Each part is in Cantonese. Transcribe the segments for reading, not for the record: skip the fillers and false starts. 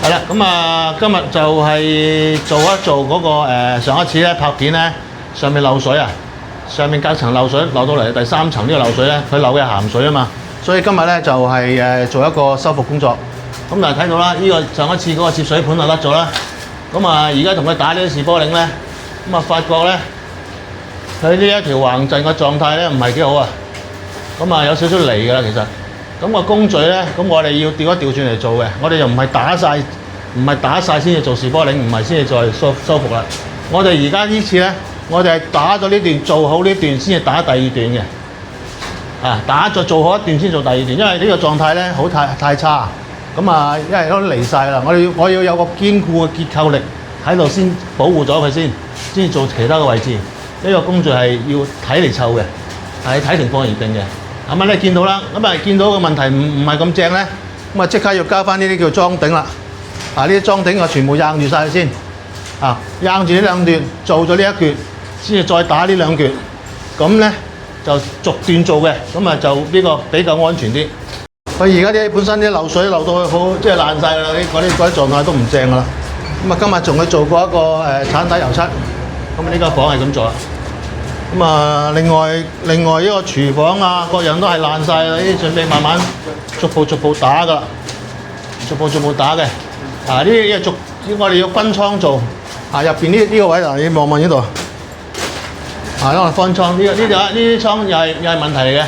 係啦，咁啊，今日就係做一做嗰個上一次咧拍片咧，上面漏水啊，上面隔層漏水漏到嚟第3層呢個漏水咧，佢漏嘅鹹水啊嘛，所以今日咧就係做一個修復工作。咁嗱睇到啦，呢個上一次嗰個接水盤就甩咗啦。咁啊，而家同佢打呢啲士波鈴咧，咁啊發覺咧，佢呢一條橫陣嘅狀態咧唔係幾好啊。咁啊有少少離㗎啦，其實。咁個工序咧，咁我哋要調一調轉嚟做嘅，我哋又唔係打晒先至做士波鈴，唔係先至再修復啦。我哋而家呢次咧，我哋係打咗呢段，做好呢段先至打第二段嘅。打咗做好一段先做第二段，因為呢個狀態咧太差。咁啊，因為都離晒啦，我要有個堅固嘅結構力喺度先保護咗佢先至做其他嘅位置。呢個工序係要睇嚟湊嘅，係睇情況而定嘅。咁啊，你見到啦，咁啊見到個問題唔係咁正咧，咁啊即刻要加翻呢啲叫裝頂啦。呢啲裝頂我全部硬住晒先，硬住呢兩段，做咗呢一橛，先至再打呢兩橛。咁咧就逐段做嘅，咁啊就呢個比較安全啲。佢而家啲本身啲漏水漏到好，即係爛晒啦，嗰啲狀態都唔正噶啦。咁啊今日仲去做過一個鏟底油漆，咁呢間房係咁做啦。咁啊，另外呢個廚房啊，各樣都係爛晒啦，呢啲準備慢慢逐步打噶啦，逐步打嘅。呢啲我哋要分倉做。入邊呢個位嗱，你望呢度。因為分倉呢啲倉又係問題嚟嘅，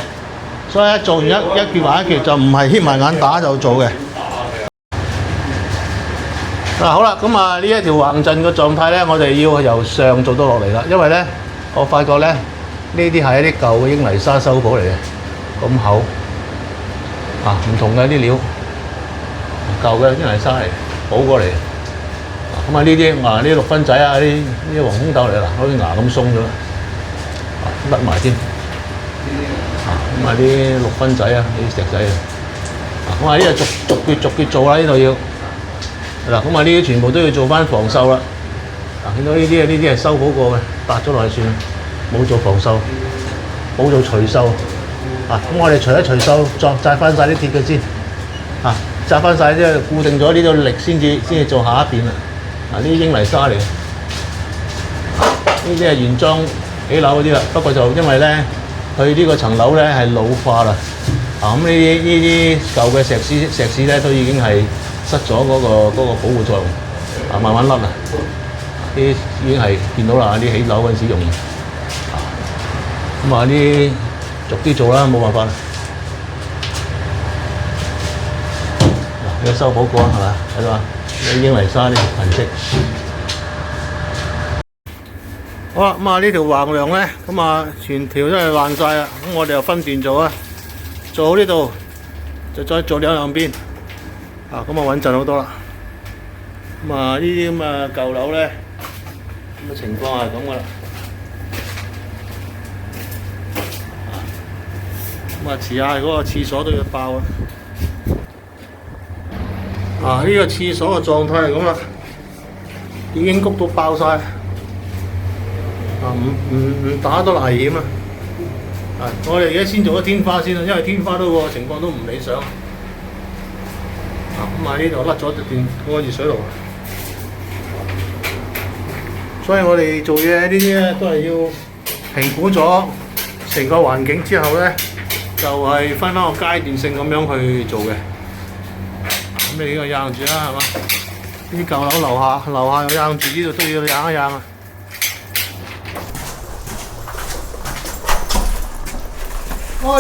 所以做完一橛還一橛就唔係瞌埋眼打就做嘅。好啦，咁啊呢一條橫陣嘅狀態咧，我哋要由上做到落嚟啦，因為咧。我發覺咧，呢啲係一啲舊嘅英泥沙修補嚟嘅，咁厚，唔同嘅啲料，舊嘅英泥沙嚟補過嚟。咁啊呢啲6分仔啊，呢黃空豆嚟啦，好似牙咁鬆咗，甩埋添。咁啊啲6分仔啊，呢啲石仔啊，咁啊呢度逐橛做啦，呢度要。嗱，咁啊呢啲全部都要做翻防鏽啦。見到呢啲係修補過嘅，搭咗落去算，冇做防鏽，冇做除鏽。咁我哋除一除鏽，紮翻晒啲鐵嘅先。紮翻晒即係固定咗呢度力先至做下一邊啦。呢啲英泥沙嚟嘅，呢啲係原裝起樓嗰啲啦。不過就因為咧，佢呢個層樓咧係老化啦。咁呢啲舊嘅石屎咧都已經係失咗嗰個保護作用，慢慢甩啦。啲已經係見到啦，啲起樓嗰陣時用。咁啲逐啲做啦，冇辦法啦。呢個修補過係嘛？睇到嘛？啲英泥沙啲痕跡。好啦，呢條橫梁咧，全條都係爛晒啦。咁我哋又分段做啊，做好呢度就再做兩邊。咁穩陣好多啦。呢啲咁嘅舊樓咧。咁嘅情況係咁噶啦，遲下嗰個廁所都要爆啊！呢個廁所嘅狀態係咁啦，已經谷到爆晒，唔打都危險啊！我哋而家先做咗天花先啦，因為天花都個情況都唔理想。呢度甩咗一段嗰個熱水爐。所以我哋做嘢呢啲咧都係要評估咗成個環境之後咧，就係分翻個階段性咁樣去做嘅。咁你呢個硬住啦，係嘛？呢啲舊樓樓下又硬住，呢度都要硬一硬啊！喂！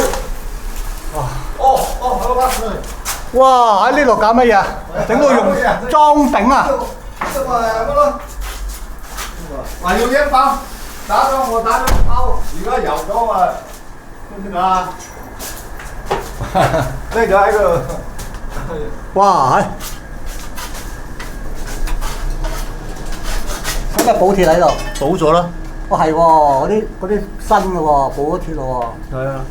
好啦，哇！喺呢度搞乜嘢啊？整到用裝頂啊！話要一包，打咗我打咗包，而家油咗啊，知唔知啊？呢就喺度。哇！使唔使補鐵喺度？補咗啦。係喎，嗰啲新嘅喎，補咗鐵咯喎。係啊。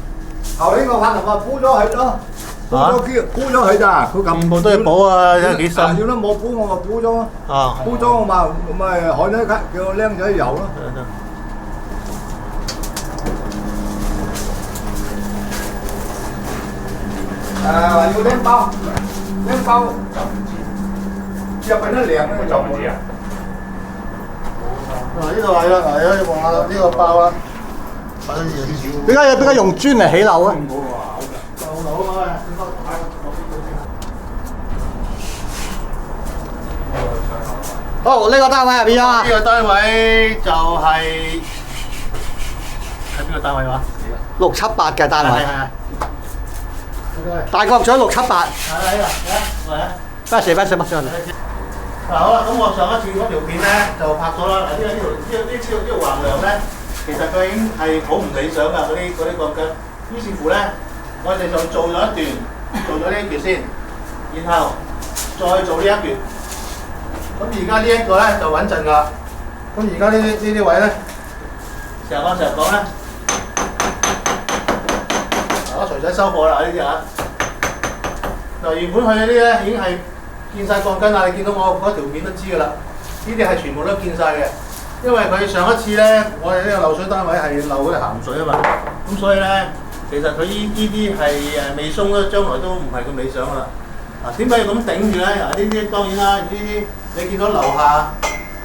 頭呢個拍頭沽咗佢咯，沽咗佢咋？佢全部都要補啊，真係幾深。要都冇補我咪補咗咯。補咗我咪海咗叫個僆仔游咯。話要拎包，入邊都涼咧就冇啊。嗱呢度係啦，嗱你望下呢個包啦，擺緊嘢。點解用磚嚟起樓啊？舊樓啊嘛，哦，呢個單位係邊啊呢？個單位就係喺邊個單位話678嘅單位，係。大角咀678。係啊，嚟啊！不時。嗱好啦，咁我上一次嗰條片咧就拍咗啦。嗱呢個橫梁咧，其實佢已經係好唔理想㗎，嗰啲鋼筋。於是乎咧，我哋就做咗一段，做咗呢一橛先，然後再做呢一橛。咁而家呢一個咧就穩陣㗎。咁而家呢啲位咧，成日講咧，嗱我錘仔收貨啦呢啲啊。嗱原本佢嗰啲咧已經係見晒鋼筋啦，你見到我嗰條片都知㗎啦。呢啲係全部都見晒嘅，因為佢上一次咧，我哋呢個漏水單位係漏嗰啲鹹水啊嘛，咁所以咧，其實佢呢啲係未鬆咧，將來都唔係咁理想㗎啦。嗱點解要咁頂住咧？嗱呢啲當然啦，呢啲你見到樓下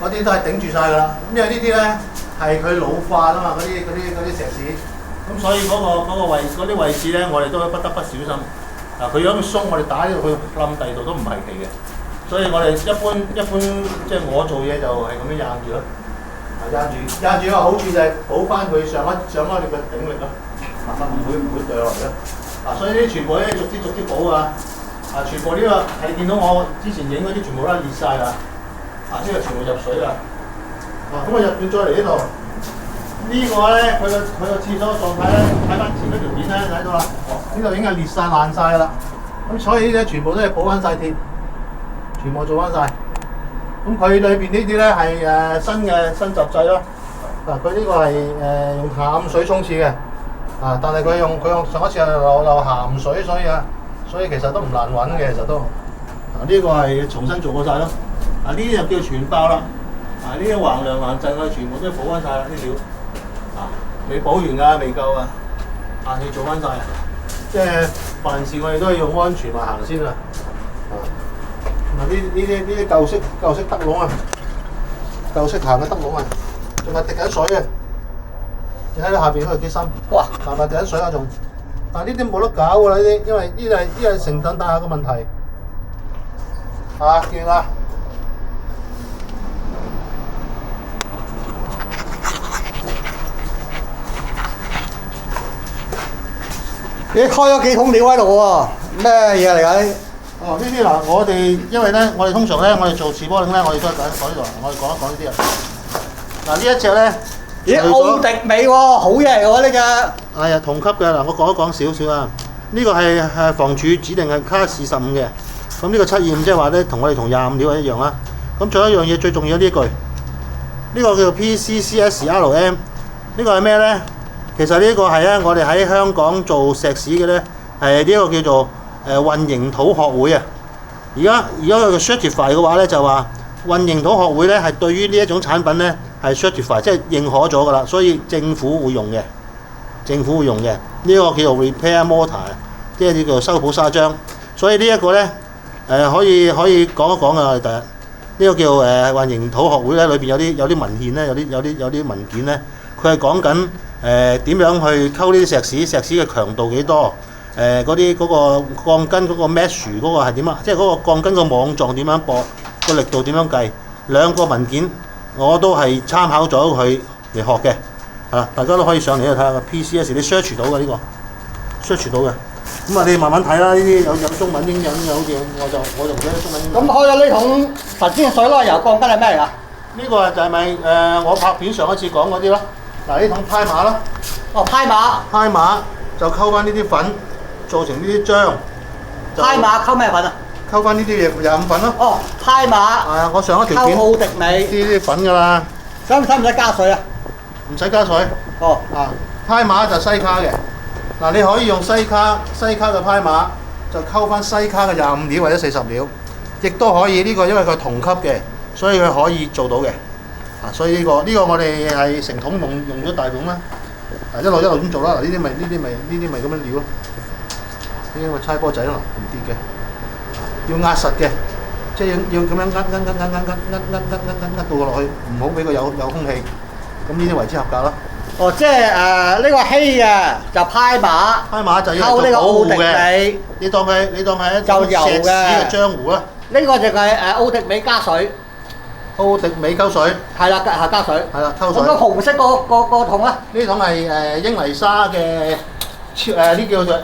嗰啲都係頂住晒㗎啦。咁因為呢啲咧係佢老化啊嘛，嗰啲石屎，咁所以嗰啲位置咧，我哋都不得不小心。嗱佢如果鬆，我哋打呢度去冧第二度都唔係奇嘅，所以我哋一般即係我做嘢就係咁樣硬住咯。硬住個好處就係補翻佢上一年嘅頂力咯，唔會掉落嚟咯。所以呢啲全部咧逐啲補啊！全部呢個係見到我之前影嗰啲全部都裂晒啦，呢個全部入水啦。咁我入邊再嚟呢度，呢個咧佢個廁所狀態咧，睇翻前嗰條片咧睇到啦，呢度已經係裂晒爛晒啦。咁所以呢啲全部都係補翻晒鐵，全部做翻晒。咁佢裏邊呢啲咧係新集制咯。佢呢個係用鹹水沖廁嘅，但係佢用上一次係漏鹹水，所以其實都唔難揾嘅，其實都。呢個係重新做過晒咯。呢啲就叫全包啦。呢啲橫梁橫陣我全部都補翻晒啦啲料。未補完㗎，未夠啊！要做翻晒。即係凡事我哋都係用安全行先啦。呢啲舊式德籠啊，舊式行嘅德籠啊，仲係滴緊水嘅。你睇到下邊嗰度幾深？哇！係咪滴緊水啊？仲？但係呢啲冇得搞㗎啦，呢啲因為呢係成等大廈嘅問題。見啦。你開咗幾桶料喺度喎？咩嘢嚟㗎？呢啲嗱，我哋因為咧，我哋通常咧，我哋做士波領咧，我哋都係講呢度，我哋講一講呢啲啊。嗱呢一隻咧，咦，奧迪美喎，好嘢嚟喎呢隻。係啊，同級嘅嗱，我講一講少少啊。呢個係房署指定係卡士15嘅，咁呢個725即係話咧，同我哋同25料係一樣啦。咁仲有一樣嘢最重要呢一句，呢個叫做 PCCSRM， 呢個係咩咧？其實呢個係咧，我哋喺香港做石屎嘅咧，係呢個叫做混凝土學會啊。而家佢 certify 嘅話咧，就話混凝土學會咧係對於呢一種產品咧係 certify， 即係認可咗㗎啦，所以政府會用嘅。呢個叫做 repair mortar， 即係叫做修補砂漿。所以呢一個咧可以講一講啊，我哋第日呢個叫混凝土學會咧，裏邊有啲文獻咧，有啲文件咧，佢係講緊點樣去溝呢啲石屎嘅強度幾多？嗰個鋼筋嗰個 mesh 嗰個係點啊？即係嗰個鋼筋個網狀點樣駁，個力度點樣計？兩個文件我都係參考咗佢嚟學嘅。大家都可以上嚟睇下個 PCS， 你 search 到嘅呢個 search 到嘅。咁你慢慢睇啦，呢啲有中文英文嘅，好似我就唔記得中文英文。咁開咗呢桶頭先嘅水啦，油鋼筋係咩嚟㗎？呢個就係咪我拍片上一次講嗰啲咯？嗱，呢桶派馬啦。哦，派馬就溝翻呢啲粉，做成呢啲漿。派馬溝咩粉啊？溝翻呢啲嘢25粉咯。哦，派馬。我上一條片溝奧迪美。呢啲粉㗎啦。使唔使加水啊？唔使加水。哦。派馬就西卡嘅。嗱，你可以用西卡嘅派馬，就溝翻西卡嘅25料或者40料，亦都可以呢個，因為佢係同級嘅，所以佢可以做到嘅。所以呢個我哋係成桶用咗大桶啦。一路咁做啦。嗱，呢啲咪咁樣料咯。呢啲咪猜波仔咯，唔跌嘅。要壓實嘅，即係要咁樣呃到落去，唔好俾佢有空氣。咁呢啲為之合格咯。哦，即係呢個稀嘅就派馬，開馬就要溝呢個奧迪嘅。美，你當佢一就油石屎嘅嘅漿糊啦。呢個就係奧迪美加水，奧迪美溝水，係啦，加水，係啦，溝水。咁個紅色個桶咧，呢桶係英泥沙嘅呢叫做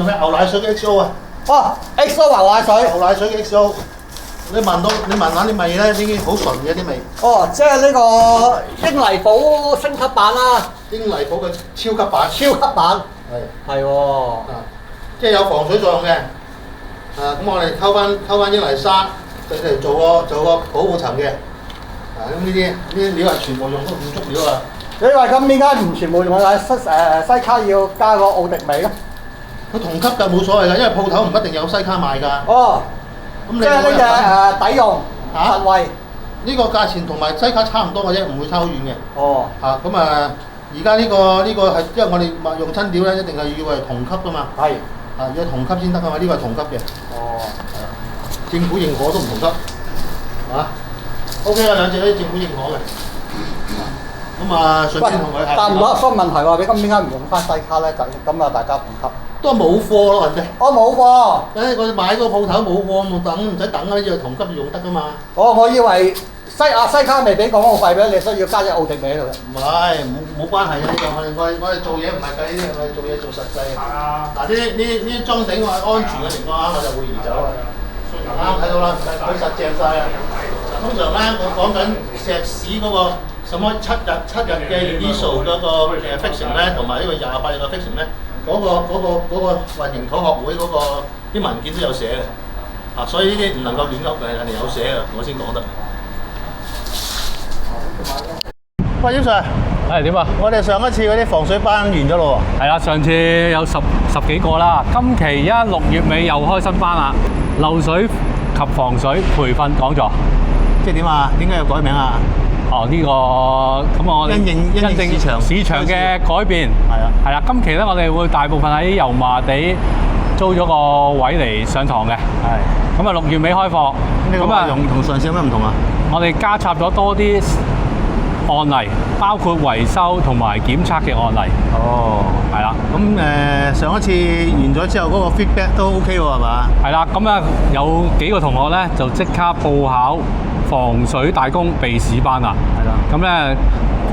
咩牛奶水嘅 XO 啊。哦，XO 牛奶水，牛奶水嘅 XO，你聞下啲味咧，已經好純嘅啲味。哦，即係呢個英泥寶升級版啦，英泥寶嘅超級版。超級版，係。係喎，即係有防水作用嘅。咁我哋溝翻英泥沙，佢哋做個保護層嘅。咁呢啲料係全部用都五足料啊！你話咁點解唔全部用西卡要加個奧迪美咧？佢同級㗎冇所謂㗎，因為鋪頭唔一定有西卡賣㗎。哦，咁即係呢隻抵用實惠。呢個價錢同埋西卡差唔多嘅啫，唔會差好遠嘅。哦。咁而家呢個係因為我哋用親料咧，一定係要係同級㗎嘛。係。要同級先得㗎嘛，呢個係同級嘅。哦。政府認可都唔同級。OK 啦，兩隻都政府認可嘅。順便同佢但唔好個問題喎，你咁點解唔用翻西卡咧？就咁大家同級。都係冇貨咯，人哋。我冇貨。我買個鋪頭冇貨，冇等唔使等啊！呢隻同級用得㗎嘛。我以為西卡未俾廣告費俾你，所以要加隻奧迪美喺度嘅。唔係，冇關係嘅呢個，我哋做嘢唔係計呢啲，我哋做嘢做實際。嗱呢啲裝頂我係安全嘅情況下，我就會移走啦。啱睇到啦，佢實淨晒啊！通常咧，我講緊石屎嗰個什麼7日嘅 initial 嗰個fixing 咧，同埋呢個28日嘅 fixing 咧，嗰個混凝土學會嗰個啲文件都有寫嘅。所以呢啲唔能夠亂噏嘅，人哋有寫嘅，我先講得。喂，姚 Sir，係點啊？我哋上一次嗰啲防水班完咗咯喎。係啦，上次有十幾個啦，今期而家6月尾又開新班啦，漏水及防水培訓講座。即係點啊？點解要改名啊？哦，呢個咁我哋因應市場嘅改變。係啦，今期咧我哋會大部分喺油麻地租咗個位嚟上堂嘅。係。咁啊6月尾開課。咁啊同上次有咩唔同啊？我哋加插咗多啲案例，包括維修同埋檢測嘅案例。哦，係啦。咁上一次完咗之後，嗰個 feedback 都 OK 喎，係嘛？係啦，咁啊有幾個同學咧就即刻報考防水大工備試班啦。係啦。咁咧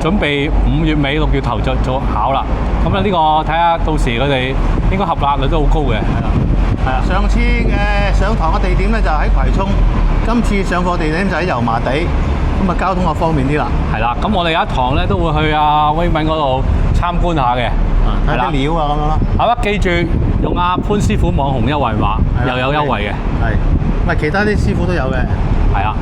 準備5月尾6月頭就做考啦。咁啊呢個睇下到時佢哋應該合格率都好高嘅。係啦。係啊，上次上堂嘅地點咧就喺葵涌，今次上課地點就喺油麻地。咁交通就方便啲啦。係啦，咁我哋有一堂咧都會去阿威敏嗰度參觀下嘅。睇啲料啊咁樣咯。係啦，記住用阿潘師傅網紅優惠碼，又有優惠嘅。係，其他啲師傅都有嘅。係啊。